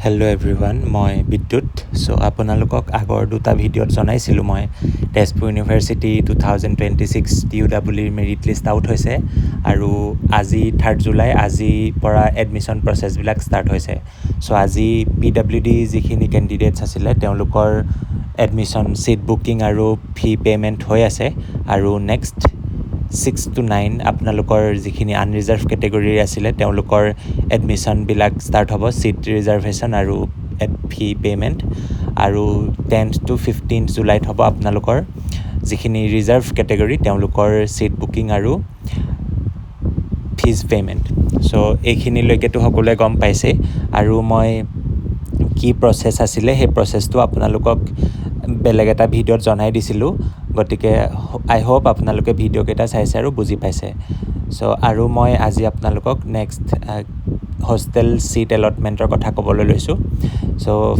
Hello' everyone, মই বিদ্যুৎ। চ' আপোনালোকক আগৰ দুটা ভিডিঅ'ত জনাইছিলোঁ মই তেজপুৰ ইউনিভাৰ্চিটি 2026 TUWৰ মেৰিট লিষ্ট আউট হৈছে আৰু আজি 3 জুলাই আজিৰ পৰা এডমিশ্যন প্ৰচেছবিলাক ষ্টাৰ্ট হৈছে। চ' আজি PWD যিখিনি কেণ্ডিডেটছ আছিলে তেওঁলোকৰ এডমিশ্যন ছিট বুকিং আৰু ফি পে'মেণ্ট হৈ আছে আৰু নেক্সট 6 to 9 আপোনালোকৰ যিখিনি আনৰিজাৰ্ভ কেটেগৰীৰ আছিলে তেওঁলোকৰ এডমিশ্যনবিলাক ষ্টাৰ্ট হ'ব, ছিট ৰিজাৰ্ভেশ্যন আৰু ফি পে'মেণ্ট। আৰু 10 to 15 জুলাইত হ'ব আপোনালোকৰ যিখিনি ৰিজাৰ্ভ কেটেগৰী তেওঁলোকৰ ছিট বুকিং আৰু ফিজ পে'মেণ্ট। চ' এইখিনিলৈকেতো সকলোৱে গম পাইছেই আৰু মই কি প্ৰচেছ আছিলে সেই প্ৰচেছটো আপোনালোকক বেলেগ এটা ভিডিঅ'ত জনাই দিছিলোঁ, গতিকে আই হোপ আপোনালোকে ভিডিঅ'কেইটা চাইছে আৰু বুজি পাইছে। চ' আৰু মই আজি আপোনালোকক নেক্সট হোষ্টেল ছিট এলটমেণ্টৰ কথা ক'বলৈ লৈছোঁ। চ'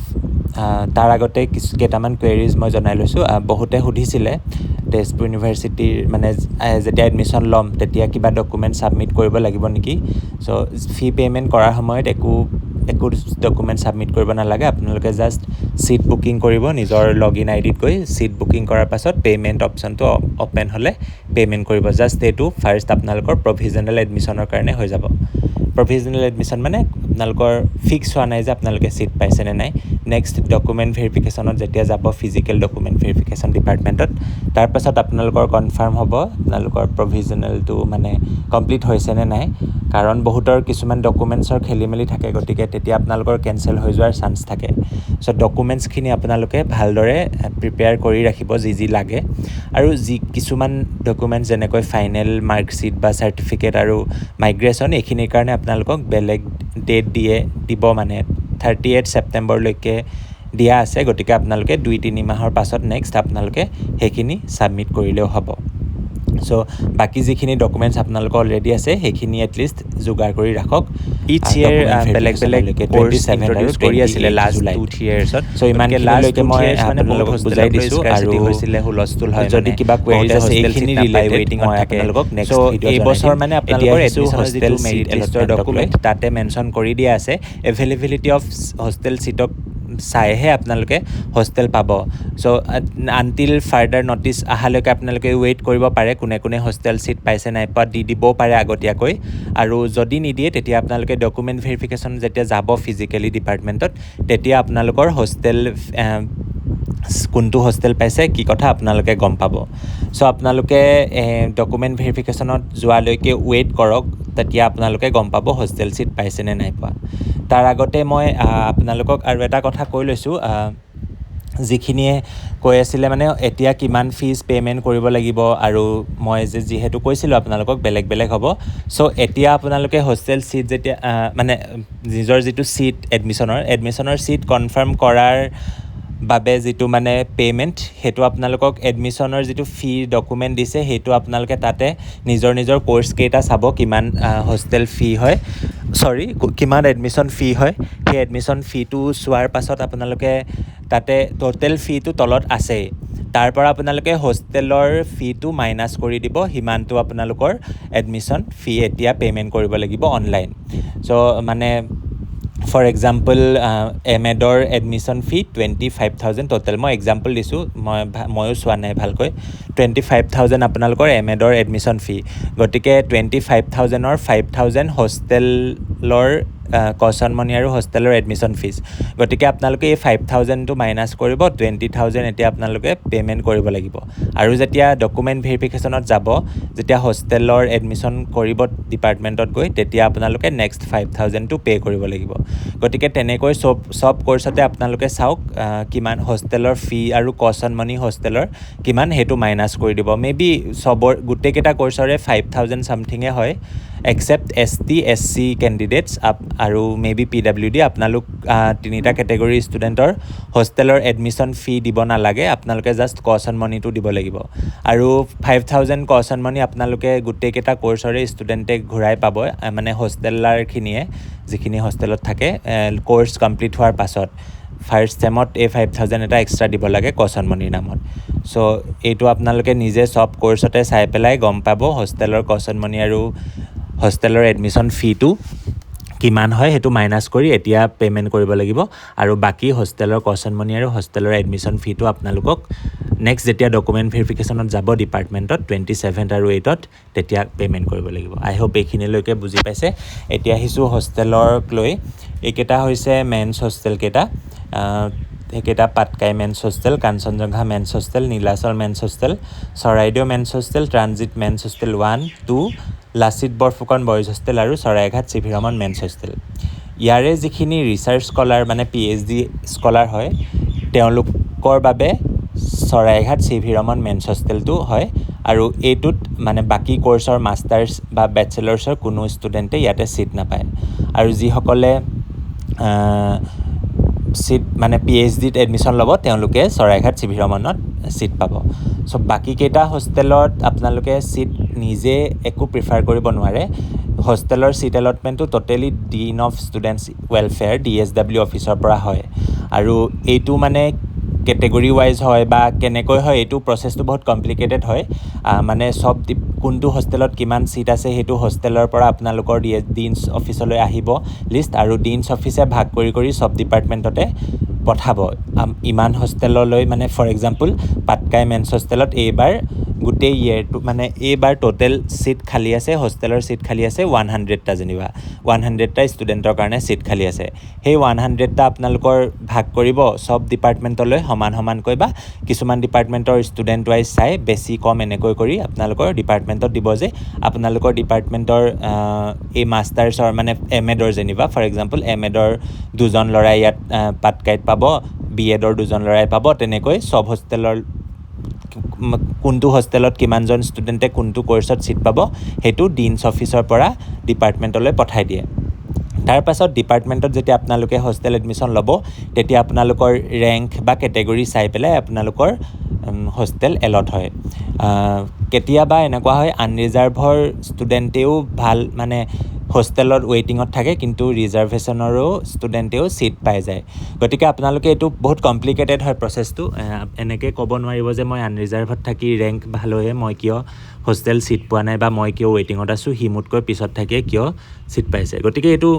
তাৰ আগতে কেইটামান কুৱেৰিজ মই জনাই লৈছোঁ। বহুতে সুধিছিলে তেজপুৰ ইউনিভাৰ্চিটিৰ মানে যেতিয়া এডমিশ্যন ল'ম তেতিয়া কিবা ডকুমেণ্ট ছাবমিট কৰিব লাগিব নেকি। চ' ফি পে'মেণ্ট কৰাৰ সময়ত একো ডকুমেণ্ট ছাবমিট কৰিব নালাগে। আপোনালোকে জাষ্ট ছিট বুকিং কৰিব, নিজৰ লগইন আইডিত গৈ ছিট বুকিং কৰাৰ পাছত পে'মেণ্ট অপশ্যনটো অ'পেন হ'লে পে'মেণ্ট কৰিব। জাষ্ট এইটো ফাৰ্ষ্ট আপোনালোকৰ প্ৰভিজনেল এডমিশ্যনৰ কাৰণে হৈ যাব। প্ৰভিজনেল এডমিশ্যন মানে আপোনালোকৰ ফিক্স হোৱা নাই যে আপোনালোকে ছিট পাইছে নে নাই। নেক্সট ডকুমেণ্ট ভেৰিফিকেশ্যনত যেতিয়া যাব ফিজিকেল ডকুমেণ্ট ভেৰিফিকেশ্যন ডিপাৰ্টমেণ্টত, তাৰপাছত আপোনালোকৰ কনফাৰ্ম হ'ব আপোনালোকৰ প্ৰভিজনেলটো মানে কমপ্লিট হৈছে নে নাই। কাৰণ বহুতৰ কিছুমান ডকুমেণ্টছৰ খেলি মেলি থাকে, গতিকে তেতিয়া আপোনালোকৰ কেঞ্চেল হৈ যোৱাৰ চান্স থাকে। চ' ডকুমেণ্টছখিনি আপোনালোকে ভালদৰে প্ৰিপেয়াৰ কৰি ৰাখিব যি লাগে। আৰু কিছুমান ডকুমেণ্টছ যেনেকৈ ফাইনেল মাৰ্কশ্বিট বা চাৰ্টিফিকেট আৰু মাইগ্ৰেশ্যন এইখিনিৰ কাৰণে আপোনালোকক বেলেগ ডেট দিব মানে 38 ছেপ্টেম্বৰলৈকে দিয়া আছে। গতিকে আপোনালোকে 2-3 মাহৰ পাছত নেক্সট আপোনালোকে সেইখিনি ছাবমিট কৰিলেও হ'ব। চ' বাকী যিখিনি ডকুমেণ্টছ আপোনালোকৰ অলৰেডি আছে সেইখিনি এটলিষ্ট যোগাৰ কৰি ৰাখক। ইচ ইয়েৰ বেলেগ বেলেগ কৰ্চ ইন্ট্ৰডিউচ কৰি আছিলে লাষ্ট 2-3 ইয়াৰ্ছত। চ' ইমানখিনিলৈকে মই আপোনালোকক বুজাই দিছোঁ আৰু হৈছিলে হুলস্থুল হয়। যদি কিবা কুৱেৰিজ আছে এইখিনি ৰিলেটেড মই আপোনালোকক নেক্সট ভিডিঅ' এইবছৰ মানে আপোনালোকৰ এডমিশ্যনৰ যিটো মেৰিট লিষ্টৰ ডকুমেণ্ট তাতে মেনশ্যন কৰি দিয়া আছে এভেইলেবিলিটি অফ হোষ্টেল ছিটক চাইহে আপোনালোকে হোষ্টেল পাব। চ' আনটিল ফাৰ্ডাৰ ন'টিছ অহালৈকে আপোনালোকে ৱেইট কৰিব পাৰে, কোনে কোনে হোষ্টেল ছিট পাইছে নাই পোৱা দি দিবও পাৰে আগতীয়াকৈ। আৰু যদি নিদিয়ে তেতিয়া আপোনালোকে ডকুমেণ্ট ভেৰিফিকেশ্যন যেতিয়া যাব ফিজিকেলি ডিপাৰ্টমেণ্টত তেতিয়া আপোনালোকৰ হোষ্টেল কোনটো হোষ্টেল পাইছে কি কথা আপোনালোকে গম পাব। চ' আপোনালোকে ডকুমেণ্ট ভেৰিফিকেশ্যনত যোৱালৈকে ৱেইট কৰক, তেতিয়া আপোনালোকে গম পাব হোষ্টেল ছিট পাইছে নে নাই পোৱা। তাৰ আগতে মই আপোনালোকক আৰু এটা কথা কৈ লৈছোঁ, যিখিনিয়ে কৈ আছিলে মানে এতিয়া কিমান ফিজ পে'মেণ্ট কৰিব লাগিব আৰু মই যিহেতু কৈছিলোঁ আপোনালোকক বেলেগ বেলেগ হ'ব। চ' এতিয়া আপোনালোকে হোষ্টেল ছিট যেতিয়া মানে নিজৰ যিটো ছিট এডমিশ্যনৰ ছিট কনফাৰ্ম কৰাৰ বাবে যিটো মানে পে'মেণ্ট সেইটো আপোনালোকক এডমিশ্যনৰ যিটো ফি ডকুমেণ্ট দিছে সেইটো আপোনালোকে তাতে নিজৰ কৰ্চকেইটা চাব কিমান হোষ্টেল ফি হয় কিমান এডমিশ্যন ফি হয়। সেই এডমিশ্যন ফিটো চোৱাৰ পাছত আপোনালোকে তাতে টোটেল ফিটো তলত আছেই, তাৰ পৰা আপোনালোকে হোষ্টেলৰ ফিটো মাইনাছ কৰি দিব, সিমানটো আপোনালোকৰ এডমিশ্যন ফি এতিয়া পে'মেণ্ট কৰিব লাগিব অনলাইন। চ' মানে ফৰ এক্সাম্পল এম.এডৰ এডমিশ্যন ফি 25,000 টোটেল, মই এক্সাম্পল দিছোঁ, ময়ো চোৱা নাই ভালকৈ। 25,000 আপোনালোকৰ এম.এডৰ এডমিশ্যন ফি, গতিকে 25,000ৰ 5,000 হোষ্টেলৰ কচন মানি আৰু হোষ্টেলৰ এডমিশ্যন ফিজ। গতিকে আপোনালোকে এই 5,000টো মাইনাছ কৰিব, 20,000 এতিয়া আপোনালোকে পে'মেণ্ট কৰিব লাগিব। আৰু যেতিয়া ডকুমেণ্ট ভেৰিফিকেশ্যনত যাব, যেতিয়া হোষ্টেলৰ এডমিশ্যন কৰিব ডিপাৰ্টমেণ্টত গৈ, তেতিয়া আপোনালোকে নেক্সট 5,000টো পে' কৰিব লাগিব। গতিকে তেনেকৈ চব কৰ্চতে আপোনালোকে চাওক কিমান হোষ্টেলৰ ফি আৰু কচন মানি হোষ্টেলৰ কিমান সেইটো মাইনাছ কৰি দিব। মেবি গোটেইকেইটা কৰ্চৰে 5,000 ছামথিঙে হয় এক্সেপ্ট ST SC কেণ্ডিডেটছ আৰু মেবি PWD। আপোনালোক তিনিটা কেটেগৰী ষ্টুডেণ্টৰ হোষ্টেলৰ এডমিশ্যন ফি দিব নালাগে, আপোনালোকে জাষ্ট কচন মানিটো দিব লাগিব। আৰু 5,000 কচন মানি আপোনালোকে গোটেইকেইটা কৰ্চৰে ষ্টুডেণ্টে ঘূৰাই পাব, মানে হোষ্টেলাৰখিনিয়ে যিখিনি হোষ্টেলত থাকে কৰ্চ কমপ্লিট হোৱাৰ পাছত ফাৰ্ষ্ট ছেমত এই 5,000 এটা এক্সট্ৰা দিব লাগে কচন মানিৰ নামত। চ' এইটো আপোনালোকে নিজে চব কৰ্চতে চাই পেলাই গম পাব হোষ্টেলৰ কচন মানি আৰু হোষ্টেলৰ এডমিশ্যন ফিটো কিমান হয় সেইটো মাইনাছ কৰি এতিয়া পে'মেণ্ট কৰিব লাগিব আৰু বাকী হোষ্টেলৰ কশ্যন মনি আৰু হোষ্টেলৰ এডমিশ্যন ফিটো আপোনালোকক নেক্সট যেতিয়া ডকুমেণ্ট ভেৰিফিকেশ্যনত যাব ডিপাৰ্টমেণ্টত 27 আৰু 8ত তেতিয়া পে'মেণ্ট কৰিব লাগিব। আই হোপ এইখিনিলৈকে বুজি পাইছে। এতিয়া আহিছোঁ হোষ্টেলক লৈ। এইকেইটা হৈছে মেন্স হোষ্টেলকেইটা। সেইকেইটা Patkai men's hostel, Kanchenjunga men's hostel, Nilachal men's hostel, Charaideo men's hostel, transit men's hostel 1, 2, Lachit Borphukan boys hostel আৰু Saraighat C V Raman men's hostel. ইয়াৰে যিখিনি ৰিচাৰ্চ স্কলাৰ মানে PhD স্কলাৰ হয় তেওঁলোকৰ বাবে Saraighat C V Raman men's হোষ্টেলটো হয় আৰু এইটোত মানে বাকী কৰ্চৰ মাষ্টাৰ্ছ বা বেচেলাৰ্ছৰ কোনো ষ্টুডেণ্টে ইয়াতে ছিট নাপায় আৰু যিসকলে ছিট মানে PhDত এডমিশ্যন ল'ব তেওঁলোকে চৰাইঘাট চি ভি ৰমনত ছিট পাব। চ' বাকীকেইটা হোষ্টেলত আপোনালোকে ছিট নিজে একো প্ৰিফাৰ কৰিব নোৱাৰে। হোষ্টেলৰ ছিট এলটমেণ্টটো totally dean of students welfare DSW অফিচৰ পৰা হয় আৰু এইটো মানে কেটেগৰী ৱাইজ হয় বা কেনেকৈ হয় এইটো প্ৰচেছটো বহুত কমপ্লিকেটেড হয়। মানে চব কোনটো হোষ্টেলত কিমান ছিট আছে সেইটো হোষ্টেলৰ পৰা আপোনালোকৰ ডিনছ অফিচলৈ আহিব লিষ্ট আৰু ডিনছ অফিচে ভাগ কৰি চব ডিপাৰ্টমেণ্টতে পঠাব ইমান হোষ্টেললৈ। মানে ফৰ এক্সাম্পল পাটকাই মেন্স হোষ্টেলত এইবাৰ গোটেই ইয়েৰটো মানে এইবাৰ টোটেল ছিট খালী আছে, হোষ্টেলৰ ছিট খালী আছে 100টা যেনিবা 100টা ষ্টুডেণ্টৰ কাৰণে ছিট খালী আছে। সেই 100টা আপোনালোকৰ ভাগ কৰিব চব ডিপাৰ্টমেণ্টলৈ সমানকৈ বা কিছুমান ডিপাৰ্টমেণ্টৰ ষ্টুডেণ্ট ৱাইজ চাই বেছি কম এনেকৈ কৰি আপোনালোকৰ ডিপাৰ্টমেণ্টত দিব যে আপোনালোকৰ ডিপাৰ্টমেণ্টৰ এই মাষ্টাৰ্ছৰ মানে MEdৰ যেনিবা ফৰ এক্সাম্পল MEdৰ 2জন ল'ৰাই ইয়াত পাটকাইত পাব, BEdৰ 2জন ল'ৰাই পাব, তেনেকৈ চব হোষ্টেলৰ কোনটো হোষ্টেলত কিমানজন ষ্টুডেণ্টে কোনটো কৰ্চত ছিট পাব সেইটো ডিনছ অফিচৰ পৰা ডিপাৰ্টমেণ্টলৈ পঠাই দিয়ে। তাৰ পাছত ডিপাৰ্টমেণ্টত যেতিয়া আপোনালোকে হোষ্টেল এডমিশ্যন ল'ব তেতিয়া আপোনালোকৰ ৰেংক বা কেটেগৰী চাই পেলাই আপোনালোকৰ হোষ্টেল এলট হয়। কেতিয়াবা এনেকুৱা হয় আনৰিজাৰ্ভৰ ষ্টুডেণ্টেও ভাল মানে হোষ্টেলত ৱেইটিঙত থাকে কিন্তু ৰিজাৰ্ভেশ্যনৰো ষ্টুডেণ্টেও ছিট পাই যায়। গতিকে আপোনালোকে এইটো বহুত কমপ্লিকেটেড হয় প্ৰচেছটো। এনেকৈ ক'ব নোৱাৰিব যে মই আনৰিজাৰ্ভত থাকি ৰেংক ভাল হৈয়ে মই কিয় হোষ্টেল ছিট পোৱা নাই বা মই কিয় ৱেইটিঙত আছোঁ, সি মোতকৈ পিছত থাকিয়ে কিয় ছিট পাইছে। গতিকে এইটো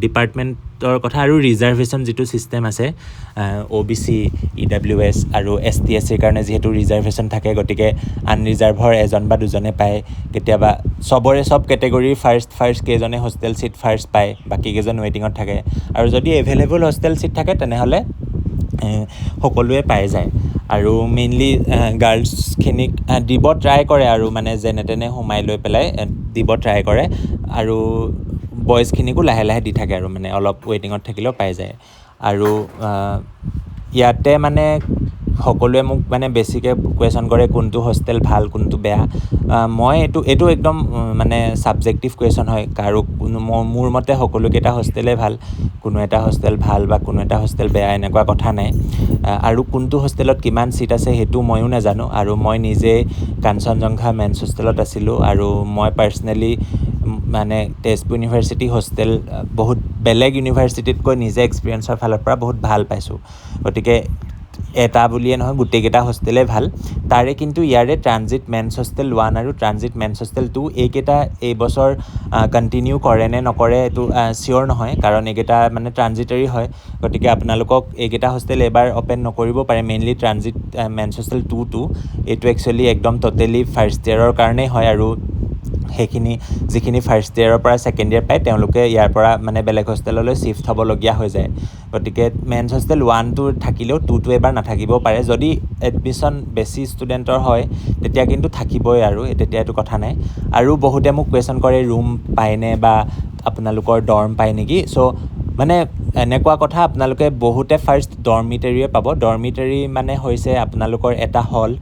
ডিপাৰ্টমেণ্টৰ কথা আৰু ৰিজাৰ্ভেশ্যন যিটো ছিষ্টেম আছে OBC EWS আৰু ST SCৰ কাৰণে যিহেতু ৰিজাৰ্ভেশ্যন থাকে গতিকে আনৰিজাৰ্ভৰ এজন বা দুজনে পায়। কেতিয়াবা চবৰে চব কেটেগৰীৰ ফাৰ্ষ্ট কেইজনে হোষ্টেল ছিট ফাৰ্ষ্ট পায়, বাকী কেইজন ৱেইটিঙত থাকে আৰু যদি এভেইলেবল হোষ্টেল ছিট থাকে তেনেহ'লে সকলোৱে পাই যায়। আৰু মেইনলি গাৰ্লছখিনিক দিব ট্ৰাই কৰে আৰু মানে যেনে তেনে সোমাই লৈ পেলাই দিব ট্ৰাই কৰে আৰু বইজখিনিকো লাহে লাহে দি থাকে আৰু মানে অলপ ৱেইটিঙত থাকিলেও পাই যায়। আৰু ইয়াতে মানে সকলোৱে মোক মানে বেছিকৈ কুৱেশ্যন কৰে কোনটো হোষ্টেল ভাল কোনটো বেয়া। মই এইটো একদম মানে ছাবজেক্টিভ কুৱেশ্যন হয়। কাৰো মোৰ মতে সকলোকেইটা হোষ্টেলেই ভাল, কোনো এটা হোষ্টেল ভাল বা কোনো এটা হোষ্টেল বেয়া এনেকুৱা কথা নাই। আৰু কোনটো হোষ্টেলত কিমান ছিট আছে সেইটো ময়ো নাজানো আৰু মই নিজে কাঞ্চনজংঘা মেন্স হোষ্টেলত আছিলোঁ আৰু মই পাৰ্চনেলি মানে তেজপুৰ ইউনিভাৰ্চিটি হোষ্টেল বহুত বেলেগ ইউনিভাৰ্চিটিতকৈ নিজে এক্সপিৰিয়েঞ্চৰ ফালৰ পৰা বহুত ভাল পাইছোঁ। গতিকে এটা বুলিয়ে নহয় গোটেইকেইটা হোষ্টেলেই ভাল। তাৰে কিন্তু ইয়াৰে ট্ৰানজিট মেন্স হোষ্টেল 1 আৰু ট্ৰানজিট মেন্স হোষ্টেল 2 এইকেইটা এইবছৰ কণ্টিনিউ কৰে নে নকৰে এইটো চিয়'ৰ নহয় কাৰণ এইকেইটা মানে ট্ৰানজিটৰী হয়। গতিকে আপোনালোকক এইকেইটা হোষ্টেল এবাৰ অ'পেন নকৰিব পাৰে। মেইনলি ট্ৰানজিট মেন্স হোষ্টেল 2টো এইটো একচুৱেলি একদম টোটেলি ফাৰ্ষ্ট ইয়েৰৰ কাৰণেই হয় আৰু সেইখিনি যিখিনি ফাৰ্ষ্ট ইয়েৰৰ পৰা ছেকেণ্ড ইয়েৰ পায় তেওঁলোকে ইয়াৰ পৰা মানে বেলেগ হোষ্টেললৈ ছিফ্ট হ'বলগীয়া হৈ যায়। গতিকে মেন্স হোষ্টেল 1টো থাকিলেও 2টো এবাৰ নাথাকিবও পাৰে। যদি এডমিশ্যন বেছি ষ্টুডেণ্টৰ হয় তেতিয়া কিন্তু থাকিবই আৰু তেতিয়া এইটো কথা নাই। আৰু বহুতে মোক কুৱেশ্যন কৰে ৰুম পায়নে বা আপোনালোকৰ ডৰ্ম পায় নেকি। চ' মানে এনেকুৱা কথা আপোনালোকে বহুতে ফাৰ্ষ্ট ডৰ্মিটৰীয়ে পাব। ডৰ্মিটৰী মানে হৈছে আপোনালোকৰ এটা হল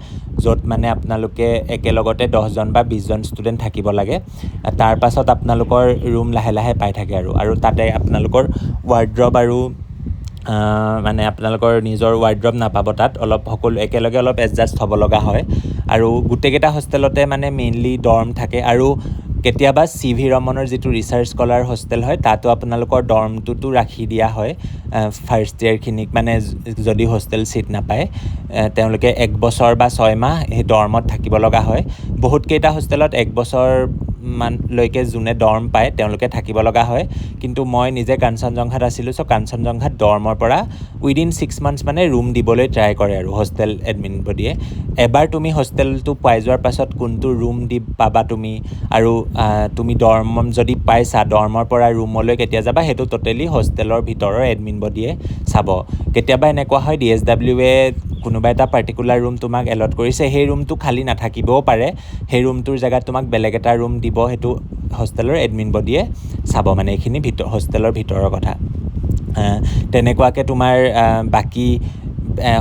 য'ত মানে আপোনালোকে একেলগতে 10জন বা 20জন ষ্টুডেণ্ট থাকিব লাগে। তাৰ পাছত আপোনালোকৰ ৰুম লাহে লাহে পাই থাকে আৰু তাতে আপোনালোকৰ ৱাৰ্ড্ৰব আৰু মানে আপোনালোকৰ নিজৰ ৱাৰ্ড্ৰব নাপাব, তাত অলপ সকলো একেলগে অলপ এডজাষ্ট হ'ব লগা হয়। আৰু গোটেইকেইটা হোষ্টেলতে মানে মেইনলি ডৰ্ম থাকে আৰু কেতিয়াবা CV ৰমনৰ যিটো ৰিচাৰ্চ স্কলাৰ হোষ্টেল হয় তাতো আপোনালোকৰ ডৰ্মটোতো ৰাখি দিয়া হয় ফাৰ্ষ্ট ইয়েৰখিনিক মানে যদি হোষ্টেল ছিট নাপায় তেওঁলোকে 1 বছৰ বা 6 মাহ সেই ডৰ্মত থাকিব লগা হয়। বহুতকেইটা হোষ্টেলত 1 বছৰ মানলৈকে যোনে ডৰ্ম পায় তেওঁলোকে থাকিব লগা হয় কিন্তু মই নিজে কাঞ্চনজংঘাত আছিলোঁ চ' কাঞ্চনজংঘাত ডৰ্মৰ পৰা উইদিন 6 মান্থছ মানে ৰুম দিবলৈ ট্ৰাই কৰে আৰু হোষ্টেল এডমিন বডিয়ে এবাৰ তুমি হোষ্টেলটো পাই যোৱাৰ পাছত কোনটো ৰুম দি পাবা তুমি আৰু তুমি ডৰ্ম যদি পাইছা ডৰ্মৰ পৰা ৰুমলৈ কেতিয়া যাবা সেইটো টোটেলি হোষ্টেলৰ ভিতৰৰ এডমিন বডিয়ে চাব কেতিয়াবা এনেকুৱা হয় DSWয়ে কোনোবা এটা পাৰ্টিকুলাৰ ৰুম তোমাক এলট কৰিছে সেই ৰুমটো খালী নাথাকিবও পাৰে সেই ৰুমটোৰ জেগাত তোমাক বেলেগ এটা ৰুম দিব সেইটো হোষ্টেলৰ এডমিন বডিয়ে চাব মানে এইখিনি হোষ্টেলৰ ভিতৰৰ কথা তেনেকুৱাকৈ তোমাৰ বাকী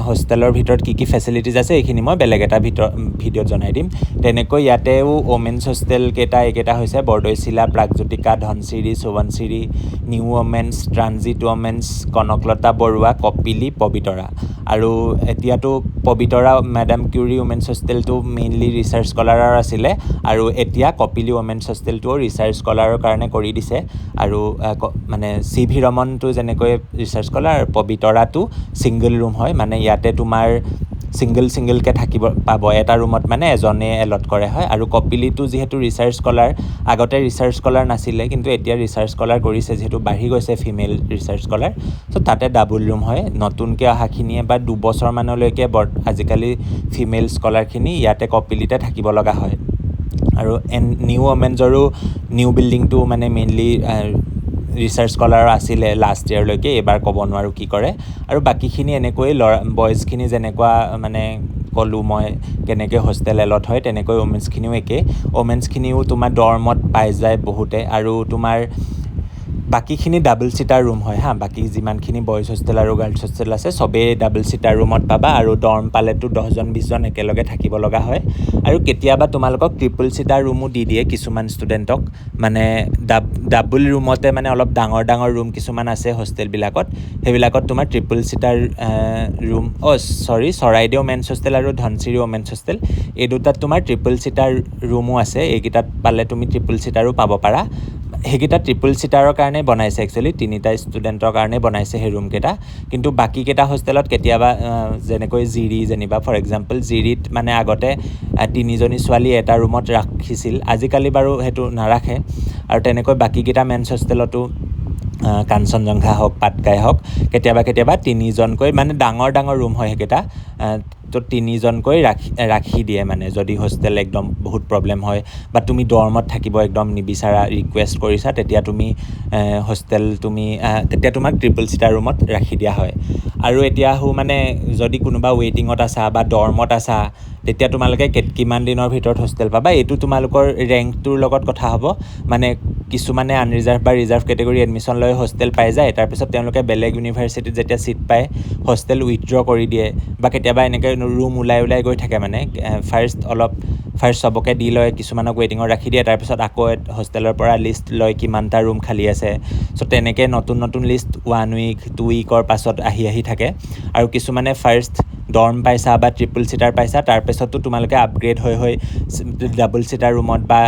হোষ্টেলৰ ভিতৰত কি ফেচিলিটিজ আছে এইখিনি মই বেলেগ এটা ভিডিঅ'ত জনাই দিম তেনেকৈ ইয়াতেও ওমেন্স হোষ্টেল এইকেইটা হৈছে Bordoichila Pragjyotika Dhansiri Subansiri new women's transit women's Kanaklata Barua Kopili Pabitra আৰু এতিয়াতো পবিতৰা মেডাম কিউৰী ওমেন্স হোষ্টেলটো মেইনলি ৰিচাৰ্চ স্কলাৰৰ আছিলে আৰু এতিয়া কপিলি ওমেন্স হোষ্টেলটোও ৰিচাৰ্চ স্কলাৰৰ কাৰণে কৰি দিছে আৰু মানে CV ৰমনটো যেনেকৈ ৰিচাৰ্চ স্কলাৰ পবিতৰাটো ছিংগল ৰুম হয় মানে ইয়াতে তোমাৰ ছিংগলকৈ থাকিব পাব এটা ৰুমত মানে এজনে এলট কৰে হয় আৰু কপিলিটো যিহেতু ৰিচাৰ্চ স্কলাৰ আগতে ৰিচাৰ্চ স্কলাৰ নাছিলে কিন্তু এতিয়া ৰিচাৰ্চ স্কলাৰ কৰিছে যিহেতু বাঢ়ি গৈছে ফিমেল ৰিচাৰ্চ স্কলাৰ চ' তাতে ডাবল ৰুম হয় নতুনকৈ অহাখিনিয়ে বা 2 বছৰমানলৈকে আজিকালি ফিমেল স্কলাৰখিনি ইয়াতে কপিলিতে থাকিব লগা হয় আৰু নিউ ওমেন্সৰো নিউ বিল্ডিংটো মানে মেইনলি ৰিচাৰ্চ স্কলাৰ আছিলে লাষ্ট ইয়াৰলৈকে এইবাৰ ক'ব নোৱাৰোঁ কি কৰে আৰু বাকীখিনি এনেকৈ বয়জখিনি যেনেকুৱা মানে ক'লোঁ মই কেনেকৈ হোষ্টেল এলট হয় তেনেকৈ ওমেন্সখিনিও একেই ওমেন্সখিনিও তোমাৰ ডৰ্মত পাই যায় বহুতে আৰু তোমাৰ বাকীখিনি ডাবল চিটাৰ ৰুম হয় বাকী যিমানখিনি বয়জ হোষ্টেল আৰু গাৰ্লছ হোষ্টেল আছে চবেই ডাবল চিটাৰ ৰুমত পাবা আৰু ডৰ্ম পালেতো 10জন 20জন একেলগে থাকিব লগা হয় আৰু কেতিয়াবা তোমালোকক ট্ৰিপল চিটাৰ ৰুমো দি দিয়ে কিছুমান ষ্টুডেণ্টক মানে ডাবল ৰুমতে মানে অলপ ডাঙৰ ৰুম কিছুমান আছে হোষ্টেলবিলাকত সেইবিলাকত তোমাৰ ট্ৰিপল চিটাৰ ৰুম চৰাইদেউ মেন্স হোষ্টেল আৰু ধনচিৰি ওমেন্স হোষ্টেল এই দুটাত তোমাৰ ট্ৰিপল চিটাৰ ৰুমো আছে এইকেইটাত পালে তুমি ট্ৰিপল চিটাৰো পাব পাৰা সেইকেইটা ট্ৰিপল চিটাৰৰ কাৰণে বনাইছে একচুৱেলি 3টা ষ্টুডেণ্টৰ কাৰণে বনাইছে সেই ৰুমকেইটা কিন্তু বাকীকেইটা হোষ্টেলত কেতিয়াবা যেনেকৈ জিৰি যেনিবা ফৰ এক্সাম্পল জিৰিত মানে আগতে 3জনী ছোৱালী এটা ৰুমত ৰাখিছিল আজিকালি বাৰু সেইটো নাৰাখে আৰু তেনেকৈ বাকীকেইটা মেন্স হোষ্টেলতো কাঞ্চনজংঘা হওক পাটকাই হওক কেতিয়াবা 3জনকৈ মানে ডাঙৰ ৰুম হয় সেইকেইটা তো 3জনকৈ ৰাখি দিয়ে মানে যদি হোষ্টেল একদম বহুত প্ৰব্লেম হয় বা তুমি ডৰ্মত থাকিব একদম নিবিচাৰা ৰিকুৱেষ্ট কৰিছা তেতিয়া তুমি হোষ্টেল তেতিয়া তোমাক ট্ৰিপল চিটাৰ ৰুমত ৰাখি দিয়া হয় আৰু এতিয়া মানে যদি কোনোবা ৱেইটিঙত আছা বা ডৰ্মত আছা তেতিয়া তোমালোকে কিমান দিনৰ ভিতৰত হোষ্টেল পাবা এইটো তোমালোকৰ ৰেংকটোৰ লগত কথা হ'ব মানে কিছুমানে আনৰিজাৰ্ভ বা ৰিজাৰ্ভ কেটেগৰী এডমিশ্যন লৈ হোষ্টেল পাই যায় তাৰপিছত তেওঁলোকে বেলেগ ইউনিভাৰ্চিটিত যেতিয়া ছিট পায় হোষ্টেল উইথড্ৰ কৰি দিয়ে বা কেতিয়াবা এনেকৈ ৰুম ওলাই গৈ থাকে মানে ফাৰ্ষ্ট চবকে দি লয় কিছুমানক ৱেইটিঙত ৰাখি দিয়ে তাৰপিছত আকৌ হোষ্টেলৰ পৰা লিষ্ট লয় কিমানটা ৰুম খালী আছে চ' তেনেকৈ নতুন লিষ্ট 1 উইক 2 উইকৰ পাছত আহি থাকে আৰু কিছুমানে ফাৰ্ষ্ট ডৰ্ম পাইছা বা ট্ৰিপল চিটাৰ পাইছা তাৰপিছতো তোমালোকে আপগ্ৰেড হৈ ডাবল চিটাৰ ৰুমত বা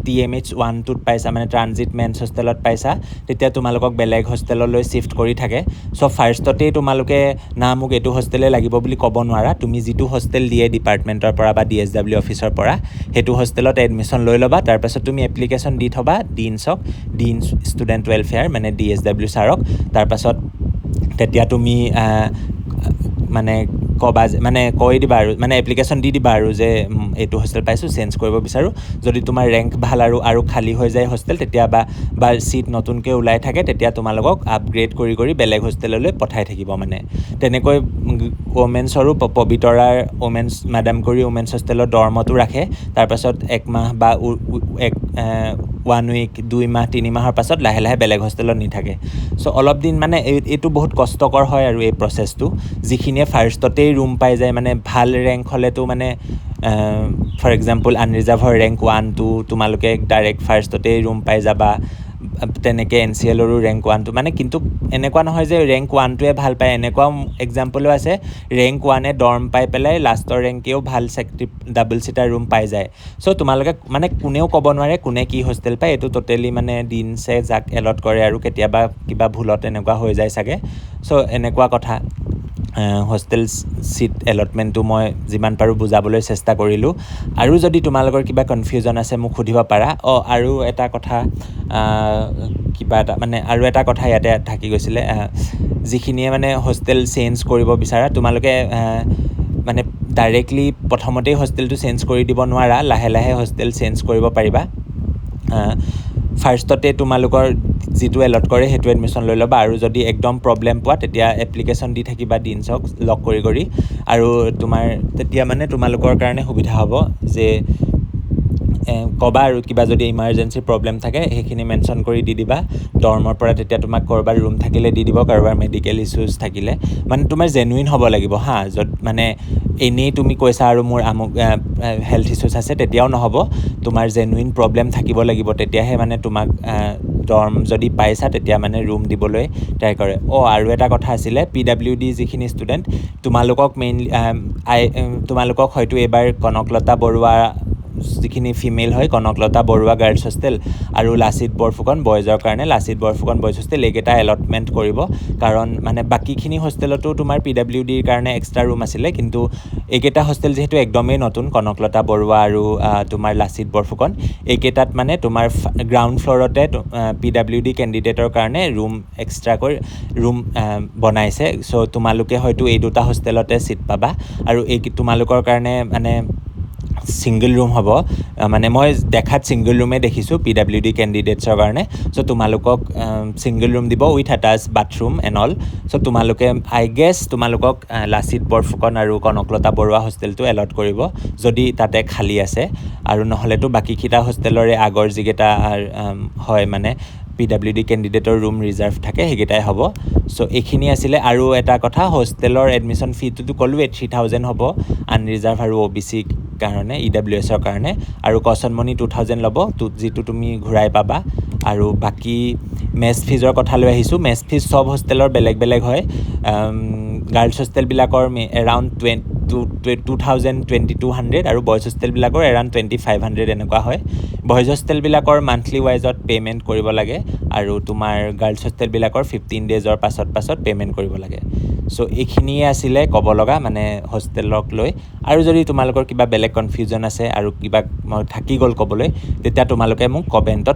TMH 1-2ত পাইছা মানে ট্ৰানজিট মেন্স হোষ্টেলত পাইছা তেতিয়া তোমালোকক বেলেগ হোষ্টেললৈ শিফ্ট কৰি থাকে চ' ফাৰ্ষ্টতেই তোমালোকে না মোক এইটো হোষ্টেলে লাগিব বুলি ক'ব নোৱাৰা তুমি যিটো হোষ্টেল দিয়ে ডিপাৰ্টমেণ্টৰ পৰা বা DSW অফিচৰ পৰা সেইটো হোষ্টেলত এডমিশ্যন লৈ ল'বা তাৰপাছত তুমি এপ্লিকেশ্যন দি থ'বা ডিন ষ্টুডেণ্ট ৱেলফেয়াৰ মানে DSW ছাৰক তাৰপাছত তেতিয়া তুমি মানে ক'বা মানে কৈ দিবা আৰু মানে এপ্লিকেশ্যন দি দিবা আৰু যে এইটো হোষ্টেল পাইছোঁ চেঞ্জ কৰিব বিচাৰোঁ যদি তোমাৰ ৰেংক ভাল আৰু খালী হৈ যায় হোষ্টেল তেতিয়া বা ছিট নতুনকৈ ওলাই থাকে তেতিয়া তোমালোকক আপগ্ৰেড কৰি বেলেগ হোষ্টেললৈ পঠাই থাকিব মানে তেনেকৈ ওমেন্সৰো পবিতৰাৰ ওমেন্স মেডাম কৰি ওমেন্স হোষ্টেলৰ ডৰ্মতো ৰাখে তাৰপাছত 1 মাহ বা 1 উইক 2 মাহ 3 মাহৰ পাছত লাহে বেলেগ হোষ্টেলত নি থাকে চ' অলপ দিন মানে এইটো বহুত কষ্টকৰ হয় আৰু এই প্ৰচেছটো যিখিনিয়ে ফাৰ্ষ্টতেই ৰুম পাই যায় মানে ভাল ৰেংক হ'লেতো মানে ফৰ এক্সাম্পল আনৰিজাৰ্ভৰ ৰেংক 1-2 তোমালোকে ডাইৰেক্ট ফাৰ্ষ্টতেই ৰুম পাই যাবা তেনেকৈ NCLৰো ৰেংক 1-2 মানে কিন্তু এনেকুৱা নহয় যে ৰেংক 1-2ৱে ভাল পায় এনেকুৱা এক্সাম্পলো আছে ৰেংক 1-এ ডৰ্ম পাই পেলাই লাষ্টৰ ৰেংকেও ভাল ডাবল চিটাৰ ৰুম পাই যায় চ' তোমালোকে মানে কোনেও ক'ব নোৱাৰে কোনে কি হোষ্টেল পায় এইটো টোটেলি মানে দিনছে যাক এলট কৰে আৰু কেতিয়াবা কিবা ভুলত এনেকুৱা হৈ যায় চাগে চ' এনেকুৱা কথা হোষ্টেল ছিট এলটমেণ্টটো মই যিমান পাৰোঁ বুজাবলৈ চেষ্টা কৰিলোঁ আৰু যদি তোমালোকৰ কিবা কনফিউজন আছে মোক সুধিব পাৰা আৰু এটা কথা আৰু এটা কথা ইয়াতে থাকি গৈছিলে যিখিনিয়ে মানে হোষ্টেল চেঞ্জ কৰিব বিচাৰা তোমালোকে মানে ডাইৰেক্টলি প্ৰথমতেই হোষ্টেলটো চেঞ্জ কৰি দিব নোৱাৰা লাহে লাহে হোষ্টেল চেঞ্জ কৰিব পাৰিবা ফাৰ্ষ্টতে তোমালোকৰ যিটো এলট কৰে সেইটো এডমিশ্যন লৈ ল'বা আৰু যদি একদম প্ৰব্লেম পোৱা তেতিয়া এপ্লিকেশ্যন দি থাকিবা ডিনছক লগ কৰি আৰু তেতিয়া মানে তোমালোকৰ কাৰণে সুবিধা হ'ব যে ক'বা আৰু কিবা যদি ইমাৰ্জেঞ্চি প্ৰব্লেম থাকে সেইখিনি মেনশ্যন কৰি দি দিবা ডৰ্মৰ পৰা তেতিয়া তোমাক ক'ৰবাৰ ৰুম থাকিলে দি দিব কাৰোবাৰ মেডিকেল ইছ্যুজ থাকিলে মানে তোমাৰ জেনুইন হ'ব লাগিব য'ত মানে এনেই তুমি কৈছা আৰু মোৰ আমুক হেল্থ ইছ্যুজ আছে তেতিয়াও নহ'ব তোমাৰ জেনুইন প্ৰব্লেম থাকিব লাগিব তেতিয়াহে মানে তোমাক ডৰ্ম যদি পাইছা তেতিয়া মানে ৰুম দিবলৈ ট্ৰাই কৰে আৰু এটা কথা আছিলে PWD যিখিনি ষ্টুডেণ্ট তোমালোকক হয়তো এইবাৰ কনকলতা বৰুৱা যিখিনি ফিমেল হয় কনকলতা বৰুৱা গাৰ্লছ হোষ্টেল আৰু লাচিত বৰফুকন বয়জৰ কাৰণে লাচিত বৰফুকন বয়জ হোষ্টেল এইকেইটা এলটমেণ্ট কৰিব কাৰণ মানে বাকীখিনি হোষ্টেলতো তোমাৰ PWDৰ কাৰণে এক্সট্ৰা ৰুম আছিলে কিন্তু এইকেইটা হোষ্টেল যিহেতু একদমেই নতুন কনকলতা বৰুৱা আৰু তোমাৰ লাচিত বৰফুকন এইকেইটাত মানে তোমাৰ গ্ৰাউণ্ড ফ্ল'ৰতে PWD কেণ্ডিডেটৰ কাৰণে ৰুম এক্সট্ৰাকৈ ৰুম বনাইছে চ' তোমালোকে হয়তো এই দুটা হোষ্টেলতে ছিট পাবা আৰু তোমালোকৰ কাৰণে মানে ছিংগল ৰুম হ'ব মানে মই দেখাত ছিংগল ৰুমেই দেখিছোঁ PWD কেণ্ডিডেটছৰ কাৰণে চ' তোমালোকক ছিংগল ৰুম দিব with attach bathroom and all so' তোমালোকে আই গেছ তোমালোকক লাচিত বৰফুকন আৰু কনকলতা বৰুৱা হোষ্টেলটো এলট কৰিব যদি তাতে খালী আছে আৰু নহ'লেতো বাকীকেইটা হোষ্টেলৰে আগৰ যিকেইটা হয় মানে PWD কেণ্ডিডেটৰ ৰুম ৰিজাৰ্ভ থাকে সেইকেইটাই হ'ব চ' এইখিনি আছিলে আৰু এটা কথা হোষ্টেলৰ এডমিশ্যন ফিটোতো ক'লোৱে 3000 হ'ব আনৰিজাৰ্ভ আৰু OBC কাৰণে EWSৰ কাৰণে আৰু কচন মনি 2000 ল'ব যিটো তুমি ঘূৰাই পাবা আৰু বাকী মেছ ফিজৰ কথা লৈ আহিছোঁ মেছ ফিজ চব হোষ্টেলৰ বেলেগ বেলেগ হয় গাৰ্লছ হোষ্টেলবিলাকৰ এৰাউণ্ড 2200 আৰু বয়জ হোষ্টেলবিলাকৰ এৰাউণ্ড 2500 এনেকুৱা হয় বয়জ হোষ্টেলবিলাকৰ মান্থলি ৱাইজত পে'মেণ্ট কৰিব লাগে আৰু তোমাৰ গাৰ্লছ হোষ্টেলবিলাকৰ 15 ডেজৰ পাছত পে'মেণ্ট কৰিব লাগে চ' এইখিনিয়ে আছিলে ক'ব লগা মানে হোষ্টেলক লৈ আৰু যদি তোমালোকৰ কিবা বেলেগ কনফিউজন আছে আৰু কিবা থাকি গ'ল ক'বলৈ তেতিয়া তোমালোকে মোক কমেণ্টত